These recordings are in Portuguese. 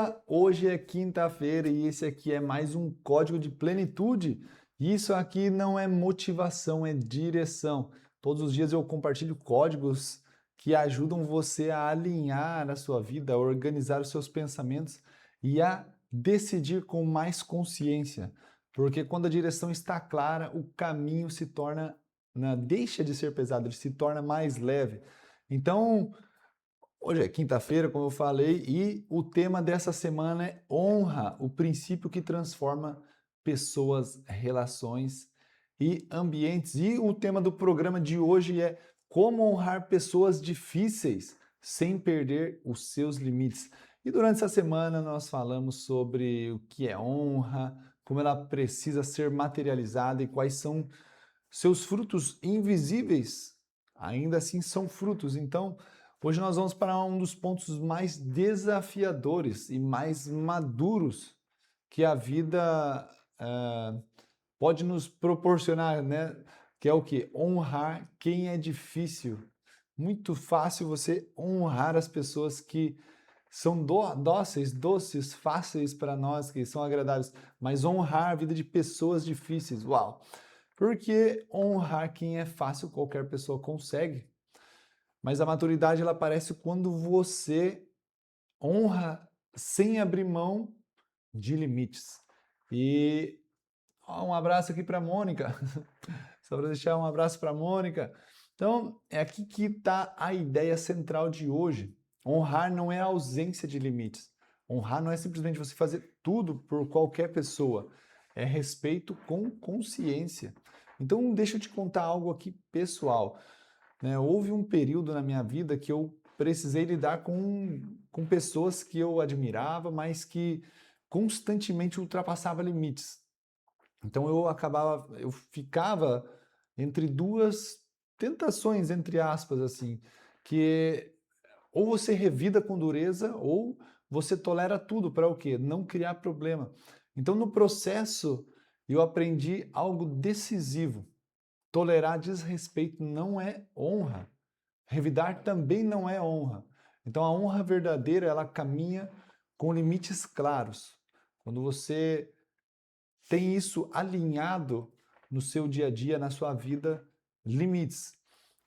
Beleza? Hoje é quinta-feira e esse aqui é mais um código de plenitude. Isso aqui não é motivação, é direção. Todos os dias eu compartilho códigos que ajudam você a alinhar a sua vida, a organizar os seus pensamentos e a decidir com mais consciência. Porque quando a direção está clara, o caminho se torna, deixa de ser pesado, ele se torna mais leve. Então, hoje é quinta-feira, como eu falei, e o tema dessa semana é honra, o princípio que transforma pessoas, relações e ambientes. E o tema do programa de hoje é como honrar pessoas difíceis sem perder os seus limites. E durante essa semana nós falamos sobre o que é honra, como ela precisa ser materializada e quais são seus frutos invisíveis. Ainda assim são frutos. Então, hoje nós vamos para um dos pontos mais desafiadores e mais maduros que a vida pode nos proporcionar, né? Que é o que? Honrar quem é difícil. Muito fácil você honrar as pessoas que são dóceis, doces, fáceis para nós, que são agradáveis, mas honrar a vida de pessoas difíceis, uau! Porque honrar quem é fácil, qualquer pessoa consegue. Mas a maturidade ela aparece quando você honra sem abrir mão de limites. E um abraço aqui para a Mônica. Só para deixar um abraço para a Mônica. Então, é aqui que está a ideia central de hoje. Honrar não é a ausência de limites. Honrar não é simplesmente você fazer tudo por qualquer pessoa. É respeito com consciência. Então, deixa eu te contar algo aqui pessoal. Né? Houve um período na minha vida que eu precisei lidar com pessoas que eu admirava, mas que constantemente ultrapassavam limites. Então eu ficava entre duas tentações, entre aspas, assim, que ou você revida com dureza ou você tolera tudo para o quê? Não criar problema. Então no processo eu aprendi algo decisivo. Tolerar desrespeito não é honra. Revidar também não é honra. Então a honra verdadeira, ela caminha com limites claros. Quando você tem isso alinhado no seu dia a dia, na sua vida, limites.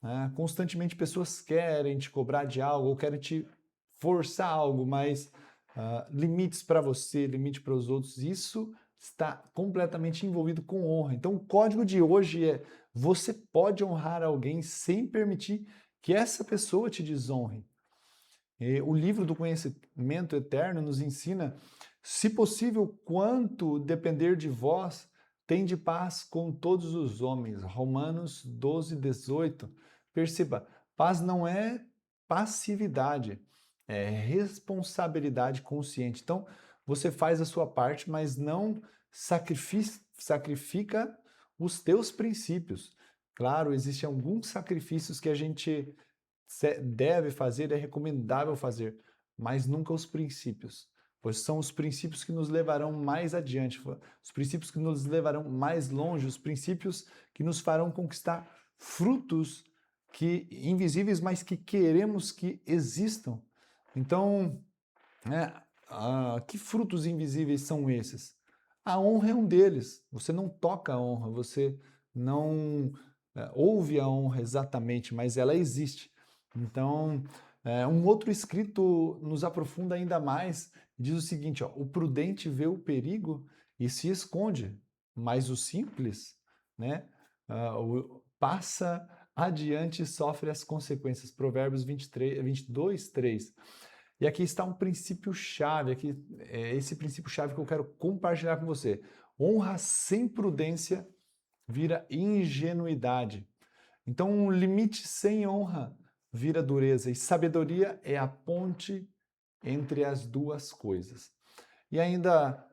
Né? Constantemente pessoas querem te cobrar de algo ou querem te forçar algo, mas limites para você, limite para os outros, isso está completamente envolvido com honra. Então o código de hoje é: você pode honrar alguém sem permitir que essa pessoa te desonre. O livro do Conhecimento Eterno nos ensina: se possível, quanto depender de vós, tende paz com todos os homens. Romanos 12, 18. Perceba, paz não é passividade, é responsabilidade consciente. Então, você faz a sua parte, mas não sacrifica os teus princípios. Claro, existem alguns sacrifícios que a gente deve fazer, é recomendável fazer, mas nunca os princípios, pois são os princípios que nos levarão mais adiante, os princípios que nos levarão mais longe, os princípios que nos farão conquistar frutos que invisíveis, mas que queremos que existam. Então, né, que frutos invisíveis são esses? A honra é um deles. Você não toca a honra, você não ouve a honra exatamente, mas ela existe. Então, um outro escrito nos aprofunda ainda mais, diz o seguinte: ó, o prudente vê o perigo e se esconde, mas o simples, né, passa adiante e sofre as consequências. Provérbios 23, 22, 3. E aqui está um princípio-chave, aqui é esse princípio-chave que eu quero compartilhar com você. Honra sem prudência vira ingenuidade. Então, um limite sem honra vira dureza, e sabedoria é a ponte entre as duas coisas. E ainda,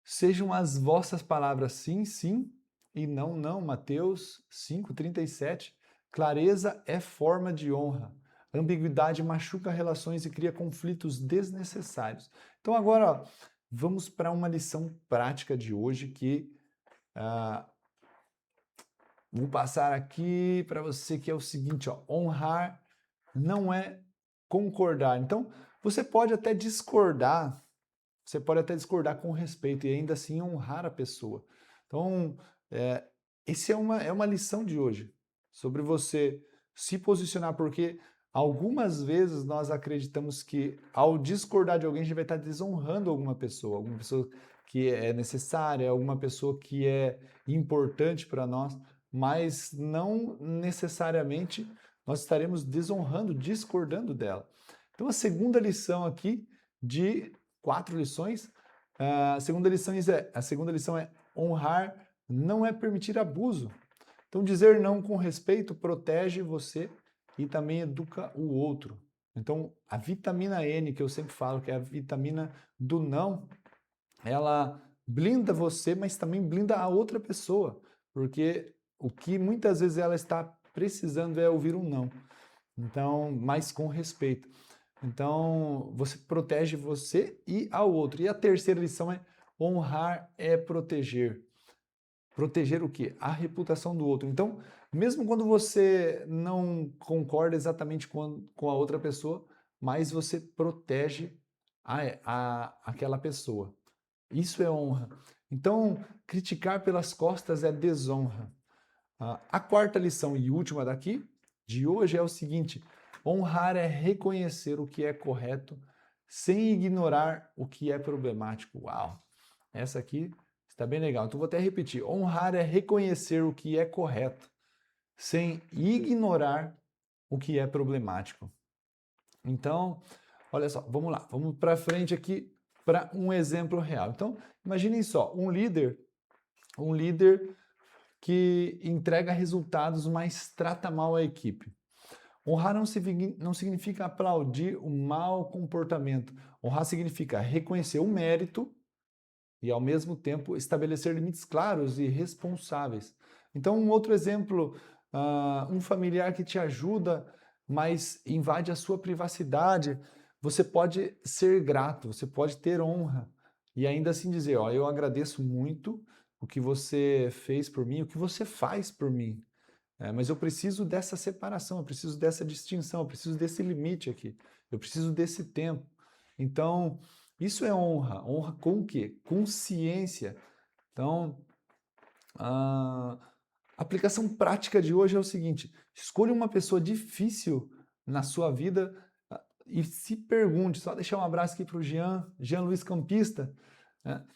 sejam as vossas palavras sim, sim, e não, não. Mateus 5:37. Clareza é forma de honra. Ambiguidade machuca relações e cria conflitos desnecessários. Então agora, ó, vamos para uma lição prática de hoje que vou passar aqui para você, que é o seguinte, ó: honrar não é concordar. Então, você pode até discordar você pode até discordar com respeito e ainda assim honrar a pessoa. Então, esse é uma lição de hoje, sobre você se posicionar, porque algumas vezes nós acreditamos que ao discordar de alguém, a gente vai estar desonrando alguma pessoa que é necessária, alguma pessoa que é importante para nós, mas não necessariamente nós estaremos desonrando, discordando dela. Então, a segunda lição aqui de 4 lições, a segunda lição é honrar não é permitir abuso. Então, dizer não com respeito protege você e também educa o outro. Então, a vitamina N, que eu sempre falo, que é a vitamina do não, ela blinda você, mas também blinda a outra pessoa, porque o que muitas vezes ela está precisando é ouvir um não. Então, mas com respeito. Então, você protege você e ao outro. E a terceira lição é honrar é proteger. Proteger o quê? A reputação do outro. Então, mesmo quando você não concorda exatamente com a outra pessoa, mas você protege aquela pessoa. Isso é honra. Então, criticar pelas costas é desonra. A quarta lição e última daqui, de hoje, é o seguinte: honrar é reconhecer o que é correto sem ignorar o que é problemático. Uau! Essa aqui está bem legal. Então, vou até repetir. Honrar é reconhecer o que é correto sem ignorar o que é problemático. Então, olha só, vamos lá. Vamos para frente aqui para um exemplo real. Então, imaginem só, um líder que entrega resultados, mas trata mal a equipe. Honrar não significa aplaudir o mau comportamento. Honrar significa reconhecer o mérito e, ao mesmo tempo, estabelecer limites claros e responsáveis. Então, um outro exemplo, um familiar que te ajuda, mas invade a sua privacidade, você pode ser grato, você pode ter honra e ainda assim dizer, ó, eu agradeço muito o que você fez por mim, o que você faz por mim. Mas eu preciso dessa separação, eu preciso dessa distinção, eu preciso desse limite aqui, eu preciso desse tempo. Então, isso é honra. Honra com o quê? Com ciência. Então, a aplicação prática de hoje é o seguinte: escolha uma pessoa difícil na sua vida e se pergunte, só deixar um abraço aqui para o Jean Luiz Campista, né?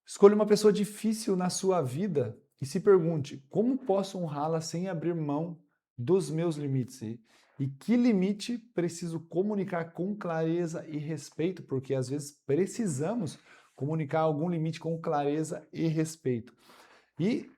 Escolha uma pessoa difícil na sua vida e se pergunte, como posso honrá-la sem abrir mão dos meus limites? E que limite preciso comunicar com clareza e respeito? Porque às vezes precisamos comunicar algum limite com clareza e respeito. E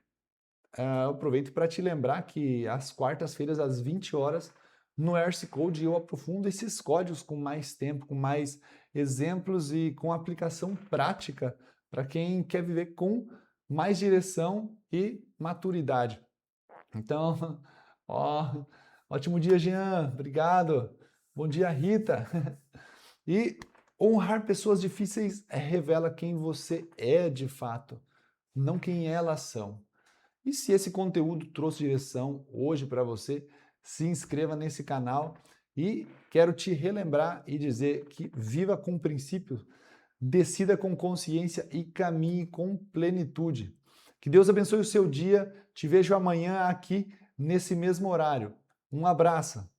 eu aproveito para te lembrar que às quartas-feiras, às 20 horas, no Erce Code, eu aprofundo esses códigos com mais tempo, com mais exemplos e com aplicação prática para quem quer viver com mais direção e maturidade. Então, ótimo dia, Jean. Obrigado. Bom dia, Rita. E honrar pessoas difíceis revela quem você é de fato, não quem elas são. E se esse conteúdo trouxe direção hoje para você, se inscreva nesse canal e quero te relembrar e dizer que viva com princípios, decida com consciência e caminhe com plenitude. Que Deus abençoe o seu dia. Te vejo amanhã aqui nesse mesmo horário. Um abraço.